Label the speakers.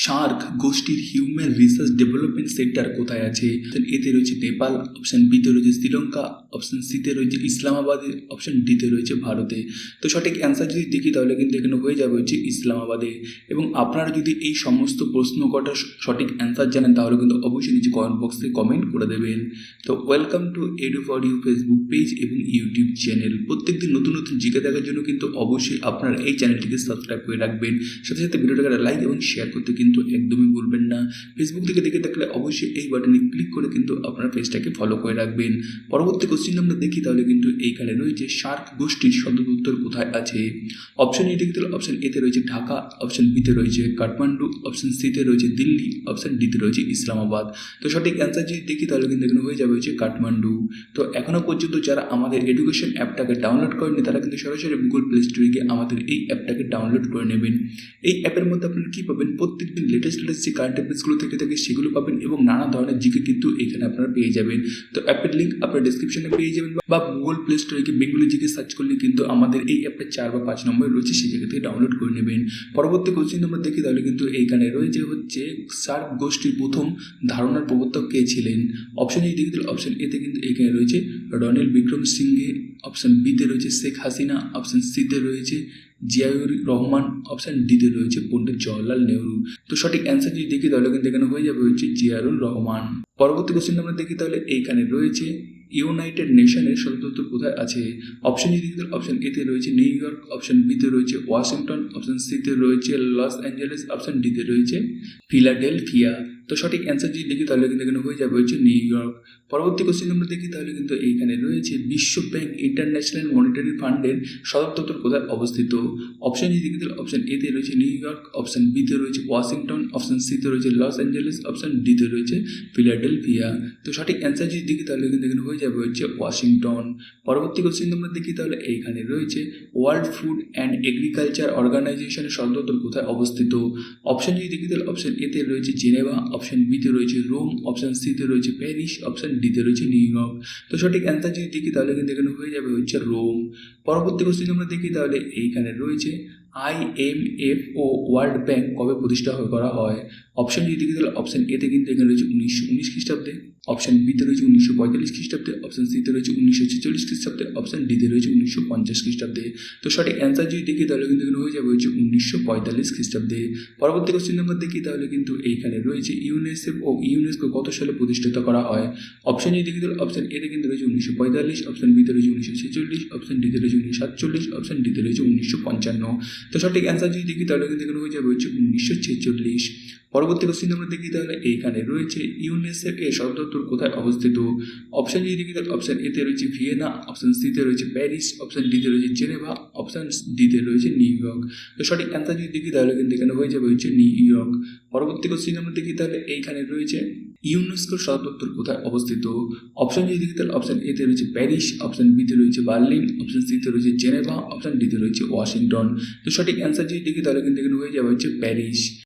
Speaker 1: Shark গোষ্ঠীর human research development centre কোথায় আছে? এতে রয়েছে নেপাল, অপশন বিতে রয়েছে শ্রীলঙ্কা, অপশন সিতে রয়েছে ইসলামাবাদে, অপশন ডিতে রয়েছে ভারতে। তো সঠিক অ্যান্সার যদি দেখি তাহলে কিন্তু এখানে হয়ে যাবে হচ্ছে ইসলামাবাদে। এবং আপনারা যদি এই সমস্ত প্রশ্ন কটার সঠিক অ্যান্সার জানেন তাহলে কিন্তু অবশ্যই নিচে কমেন্ট বক্সে কমেন্ট করে দেবেন। তো welcome to edu for you Facebook page এবং ইউটিউব চ্যানেল। প্রত্যেকদিন নতুন নতুন জিকে দেখার জন্য কিন্তু অবশ্যই আপনারা এই চ্যানেলটিকে সাবস্ক্রাইব করে রাখবেন। সাথে সাথে ভিডিওটাকে লাইক এবং শেয়ার করতে কিন্তু একদমই ভুলবেন না। ফেসবুক থেকে দেখে থাকলে অবশ্যই এই বাটনে ক্লিক করে কিন্তু আপনার পেজটাকে ফলো করে রাখবেন। পরবর্তী কোশ্চেন আমরা দেখি তাহলে কিন্তু এইখানে রয়েছে শার্ক গোষ্ঠীর সদর দপ্তর কোথায় আছে? অপশন এ দেখতে অপশন এতে রয়েছে ঢাকা, অপশন বিতে রয়েছে কাঠমান্ডু, অপশন সিতে রয়েছে দিল্লি, অপশন ডিতে রয়েছে ইসলামাবাদ। তো সঠিক অ্যান্সার যদি দেখি তাহলে কিন্তু এখানে হয়ে যাবে হচ্ছে কাঠমান্ডু। তো এখনো পর্যন্ত যারা আমাদের এডুকেশন অ্যাপটাকে ডাউনলোড করেনি তারা কিন্তু সরাসরি গুগল প্লে স্টোরে গিয়ে আমাদের এই অ্যাপটাকে ডাউনলোড করে নেবেন। এই অ্যাপের মধ্যে আপনারা কী পাবেন? প্রত্যেকদিন লেটেস্ট যে কারেন্ট অ্যাফেয়ার্সগুলো থেকে থাকে সেগুলো পাবেন এবং নানা ধরনের জিকে কিন্তু এখানে আপনারা পেয়ে যাবেন। তো অ্যাপের লিঙ্ক আপনার ডিসক্রিপশনে পেয়ে যাবেন বা গুগল প্লে স্টোরে গিয়ে বেঙ্গলি জিকে সার্চ করলে কিন্তু আমাদের এই অ্যাপটা 4 বা 5 নম্বরে রয়েছে, সেই জায়গা থেকে ডাউনলোড করে নেবেন। পরবর্তী কোশ্চেন আমরা দেখি তাহলে কিন্তু এইখানে রয়েছে হচ্ছে শার্ক গোষ্ঠীর প্রথম ধারণার প্রবর্তক কে ছিলেন? অপশন এ দেখি তাহলে অপশন এতে কিন্তু এখানে রয়েছে রনিল বিক্রম সিংঘে, অপশন বিতে রয়েছে শেখ হাসিনা, অপশন সিতে রয়েছে জিয়াউর রহমান, অপশন ডিতে রয়েছে পণ্ডিত জওয়াহরলাল নেহরু। তো সঠিক অ্যান্সার যদি দেখি তাহলে কিন্তু এখানে হয়ে যাবে হচ্ছে জিয়াউর রহমান। পরবর্তী কোশ্চেন আমরা দেখি তাহলে এইখানে রয়েছে ইউনাইটেড নেশনের সদর দপ্তর কোথায় আছে? অপশন যদি অপশন এতে রয়েছে নিউ ইয়র্ক, অপশন বিতে রয়েছে ওয়াশিংটন, অপশন সিতে রয়েছে লস অ্যাঞ্জেলেস, অপশন ডিতে রয়েছে ফিলাডেলফিয়া। তো সঠিক অ্যান্সার যদি দেখি তাহলে কিন্তু এখানে হয়ে যাবে হচ্ছে নিউ ইয়র্ক। পরবর্তী কোশ্চেন আমরা দেখি তাহলে কিন্তু এইখানে রয়েছে বিশ্ব ব্যাংক ইন্টারন্যাশনাল মনিটারি ফান্ডের সদর দপ্তর কোথায় অবস্থিত? অপশন যদি দেখি তাহলে অপশন এতে রয়েছে নিউ ইয়র্ক, অপশন বিতে রয়েছে ওয়াশিংটন, অপশন সিতে রয়েছে লস অ্যাঞ্জেলেস, অপশন ডিতে রয়েছে ফিলাডেলফিয়া। তো সঠিক অ্যান্সার যদি দেখি তাহলে কিন্তু এখানে হয়ে যাবে হচ্ছে ওয়াশিংটন। পরবর্তী কোশ্চেন আমরা দেখি তাহলে এইখানে রয়েছে ওয়ার্ল্ড ফুড অ্যান্ড এগ্রিকালচার অর্গানাইজেশনের সদর দপ্তর কোথায় অবস্থিত? অপশন যদি দেখি তাহলে অপশন এতে রয়েছে জেনেভা, অপশন বিতে রয়েছে রোম, অপশন সিতে রয়েছে প্যারিস, অপশন ডিতে রয়েছে নিউ ইয়র্ক। তো সঠিক অ্যান্সার যদি দেখি তাহলে কিন্তু এখানে হয়ে যাবে হচ্ছে রোম। পরবর্তী কোশ্চেন আমরা দেখি তাহলে এইখানে রয়েছে IMF ও ওয়ার্ল্ড ব্যাংক কবে প্রতিষ্ঠা করা হয়? অপশন যদি দেখি তাহলে অপশন এতে কিন্তু এখানে রয়েছে 1919 খ্রিস্টাব্দে, অপশন বিতে রয়েছে 1945 খ্রিস্টাব্দে, অপশন সিতে রয়েছে 1946 খ্রিস্টাব্দে, অপশন ডিতে রয়েছে 1950 খ্রিস্টাব্দে। তো সঠিক অ্যান্সার যদি দেখি তাহলে কিন্তু এখানে হয়ে যাবে হচ্ছে 1945 খ্রিস্টাব্দে। পরবর্তী কোশ্চেন আমরা দেখি তাহলে কিন্তু এইখানে রয়েছে ইউনিসেফ ও ইউনেস্কো কত সালে প্রতিষ্ঠিত করা হয়? অপশন যদি দেখি তাহলে অপশন এতে কিন্তু রয়েছে 1945, অপশন বিতে রয়েছে 1946, অপশন ডিতে রয়েছে 1947, অপশন ডিতে রয়েছে 1955। তো সঠিক অ্যান্সার যদি দেখি তাহলে কিন্তু এখানে হয়ে যাবে হচ্ছে 1946। পরবর্তী কোশ্চেন আমরা দেখি তাহলে এইখানে রয়েছে ইউনিসেফ এর সদর দপ্তর কোথায় অবস্থিত? অপশন যদি দেখি তাহলে অপশন এতে রয়েছে ভিয়েনা, অপশন সিতে রয়েছে প্যারিস, অপশন ডিতে রয়েছে জেনেভা, অপশন ডিতে রয়েছে নিউ ইয়র্ক। তো সঠিক অ্যান্সার যদি দেখি তাহলে কিন্তু এখানে হয়ে যাবে হচ্ছে নিউ ইয়র্ক। পরবর্তী কোশ্চেন আমরা দেখি তাহলে এইখানে রয়েছে ইউনেস্কোর সদর দপ্তর কোথায় অবস্থিত? অপশন যদি দেখি তাহলে অপশন এতে রয়েছে প্যারিস, অপশন বিতে রয়েছে বার্লিন, অপশন সিতে রয়েছে জেনেভা, অপশন ডিতে রয়েছে ওয়াশিংটন। তো সঠিক অ্যান্সার যদি দেখি তাহলে কিন্তু এখানে হয়ে যাবে হচ্ছে প্যারিস।